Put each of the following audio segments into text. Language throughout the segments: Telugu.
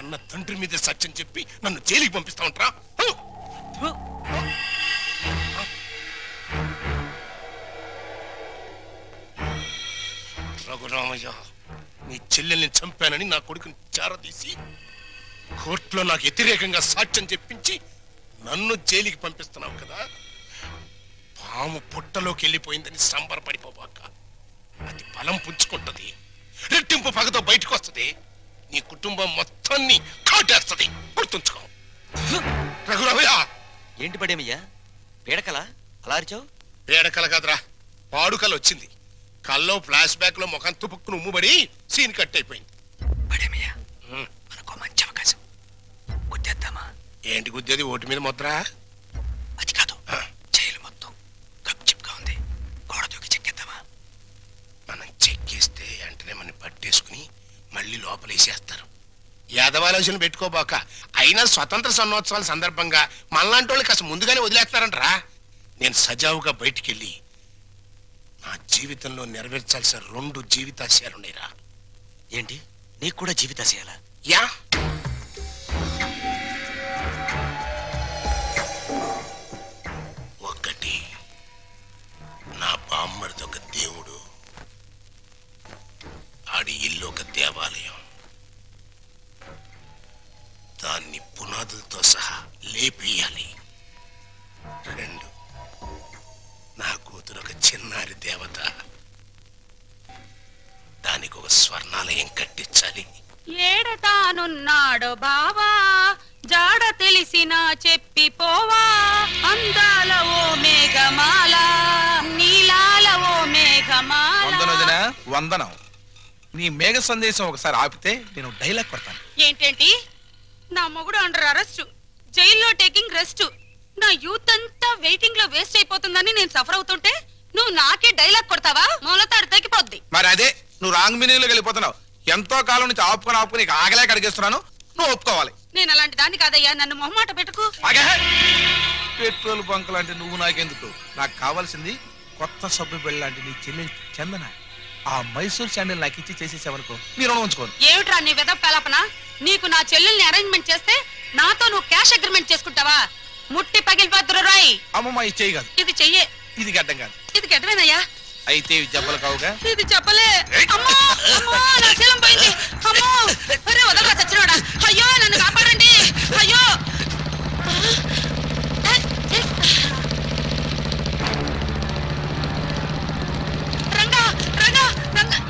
కన్న తండ్రి మీద సత్యం చెప్పి నన్ను జైలుకి పంపిస్తా ఉంటారా? రఘురామయ్య, నీ చెల్లెల్ని చంపానని నా కొడుకుని చారదీసి కోర్టులో నాకు వ్యతిరేకంగా సాక్ష్యం చెప్పించి నన్ను జైలుకి పంపిస్తున్నావు కదా. పాము పుట్టలోకి వెళ్ళిపోయిందని సంబరపడిపోబాక. అది బలం పుంజుకుంటది, రెట్టింపు పగతో బయటకు వస్తుంది, నీ కుటుంబం మొత్తాన్ని కాటేస్తుంది. గుర్తుంచుకో. రఘురామయ్య. ఏంటి పడేమయ్యా, పీడకల అలా అరిచావు? పీడకల కాదురా, పాడుకల వచ్చింది. కల్లో ఫ్లాష్ బ్యాక్ లో ముఖం తుపుక్కును ఉమ్ముబడి సీన్ కట్ అయిపోయింది. పడేమయ్యా, మనకు మంచి అవకాశం. గుద్దేద్దామా? ఏంటి గుద్దేది? ఓటు మీద ముద్ర? అది కాదు, జైలు మొత్తం గప్చిప్గా ఉంది, గోడ దూకి చెక్కేద్దామా? మనం చెక్కేస్తే వెంటనే మనం పట్టేసుకుని మళ్ళీ లోపలేసేస్తారు. యాదవాలోచన పెట్టుకోబాక. అయినా స్వతంత్ర సన్నోత్సవాల సందర్భంగా మనలాంటి వాళ్ళు కాస్త ముందుగానే వదిలేస్తున్నారంటరా. నేను సజావుగా బయటికెళ్ళి నా జీవితంలో నెరవేర్చాల్సిన 2 జీవితాశయాలున్నాయిరా. ఏంటి, నీకు కూడా జీవితాశయాలా? యా. ఒకటి, నా బామ్మడిది ఒక దేవుడు, ఆడి ఇల్లు ఒక దేవాలయం. దాన్ని పునాదులతో సహా లేపేయాలి. 2, నా కూతురు ఒక చిన్నారి దేవత, దానికి ఒక స్వర్ణాలయం కట్టించాలి. ఏడతానున్నాడు బావా, జాడ తెలిసినా చెప్పిపోవా, అందాల ఓ మేఘమాల, నీలాల ఓ మేఘమాల. వందనం. నీ మేఘ సందేశం ఒకసారి ఆపితే నేను డైలాగ్ కొడతాను. ఏంటేంటి? నా మొగుడు అండర్ అరెస్ట్, జైల్లో టేకింగ్ రెస్ట్, నా యూత్ అంతా వెయిటింగ్ లో వేస్ట్ అయిపోతుందని నేను సఫర్ అవుతుంటే నువ్వు నాకే డైలాగ్ కొడతావా? మూలతాడు తగ్గిపోద్ది. మరి అదే, నువ్వు రాంగ్ మీనింగ్ లోకి వెళ్ళిపోతున్నావు. ఎంతో కాలం నుంచి ఆపుకొని ఆగలేక అడిగేస్తున్నాను, నువ్వు ఒప్పుకోవాలి. నేను అలాంటి దాన్ని కాదయ్యా, నన్ను మొహమాట పెట్టుకు. పెట్రోల్ బంక్ లాంటి నువ్వు నాకెందుకు? నాకు కావాల్సింది కొత్త సబ్బు బిళ్ళ లాంటి నీ చెల్లెలు చందన. ఆ మైసూర్ శాండిల్ నాకు ఇచ్చి చేసేసావనుకో, నీ రుణం ఉంచుకోను. ఏమిట్రా నీ వెదవ పేలాపన? నీకు నా చెల్లెల్ని అరేంజ్మెంట్ చేస్తే నాతో నువ్వు క్యాష్ అగ్రిమెంట్ చేసుకుంటావా? ముట్టి పగిలిపోతురు రాయ్. అమ్మమ్మ, ఇది చెయ్యి కాదు. ఇది చెయ్యే. ఇది గడ్డం కాదు. ఇది గడ్డమేనయ్యా. అయితే ఇవి జబ్బలు కావుగా. ఇది చెప్పలే. అమ్మో అమ్మో, నా శీలం పోయింది. అమ్మో, అరే వదలరా చచ్చినోడా. అయ్యో నన్ను కాపాడండి. అయ్యో. రంగా రంగా రంగా.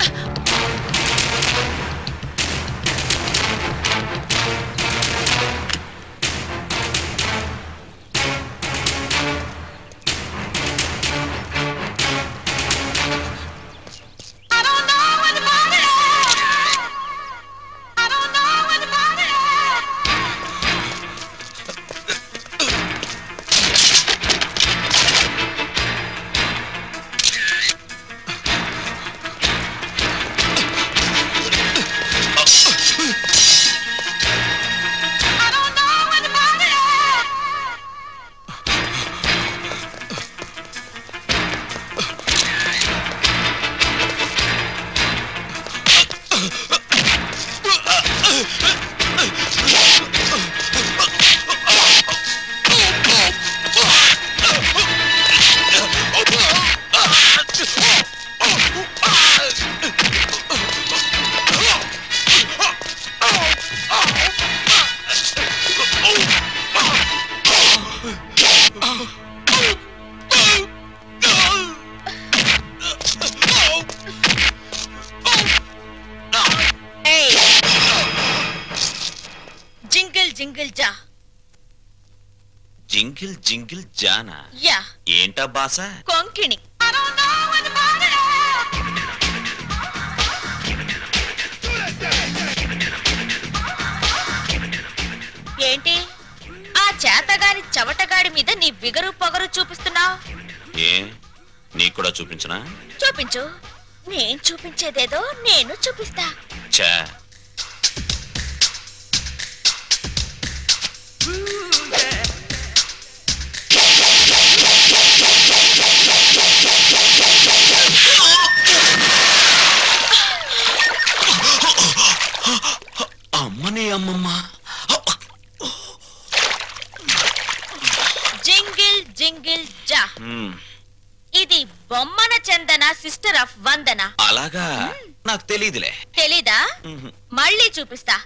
జింగిల్ జింగిల్ జానా? యా. ఏంటా బాస? కొంకిణి. ఏంటి ఆ చేతగాని చవటగాడి మీద నీ బిగరు పొగరు చూపిస్తున్నావు? ఏ, నీకు కూడా చూపించనా? చూపించు. నేను చూపించేదేదో నేను చూపిస్తా. చా. అమ్మని అమ్మమ్మ. వందన. అలాగా నాకు తెలియదులే. తెలీదా? మళ్ళీ చూపిస్తా.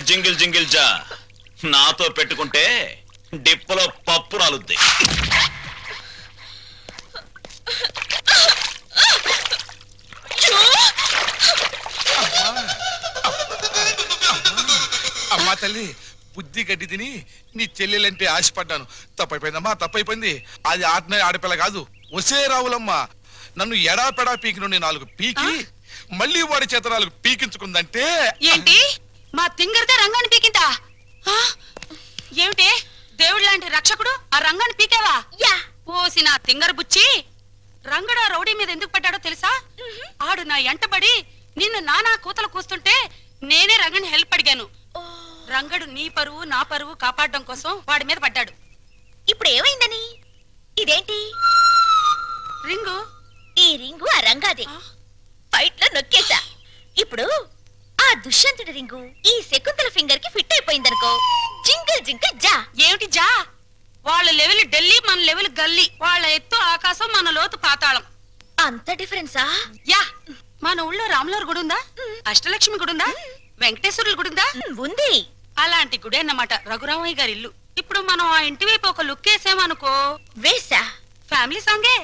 జింగిల్ జింగిల్ జా, నాతో పెట్టుకుంటే డిప్పలో పప్పు రాలుద్ది. అమ్మా తల్లి, బుద్ధి గడ్డి తిని నీ చెల్లెలంటే ఆశపడ్డాను. తప్పైపోయిందమ్మా, తప్పైపోయింది. అది ఆడపిల్ల కాదు, ఒసే రావులమ్మా. నన్ను ఎడాపెడా పీకి నుండి 4 పీకి మళ్ళీ వాడి చేత 4 పీకించుకుందంటే. ఏంటి మా తింగరదే రంగాన్ని పీకిందా? ఏమిటి దేవుడు లాంటి రక్షకుడు ఆ రంగాన్ని పీకావా? ఓసి నా తింగర బుచ్చి, రంగడు ఆ రౌడీ మీద ఎందుకు పడ్డాడో తెలుసా? ఆడు నా ఎంటబడి నిన్ను నానా కూతలు కూస్తుంటే నేనే రంగని హెల్ప్ అడిగాను. రంగడు నీ పరువు నా పరువు కాపాడడం కోసం వాడి మీద పడ్డాడు. ఇప్పుడు ఏమైందని? ఇదేంటి రింగు? ఈ రింగు ఆ రంగాదే. ఫైట్ లో నొక్కేశా. ఇప్పుడు ఆ దుష్యంతుడి రింగు ఈ శకుంతల ఫింగర్ కి ఫిట్ అయిపోయిందనుకో, జింగిల్ జింగిల్ జా. ఏమిటి జా? వాళ్ళ లెవెల్ ఢిల్లీ, మన లెవెల్ గల్లీ. వాళ్ళ ఎత్తు ఆకాశం, మన లోతు పాతాళం. అంత డిఫరెన్సా? యా. మన ఊళ్ళో రాములవారి గుడి ఉందా? అష్టలక్ష్మి గుడి ఉందా? వెంకటేశ్వరుల గుడి ఉందా? ఉంది. అలాంటి గుడి అన్నమాట రఘురామయ్య గారి ఇల్లు. ఇప్పుడు మనం ఆ ఇంటి వైపు ఒక లుక్ వేసామనుకో, వేసా. ఫ్యామిలీ సాంగే.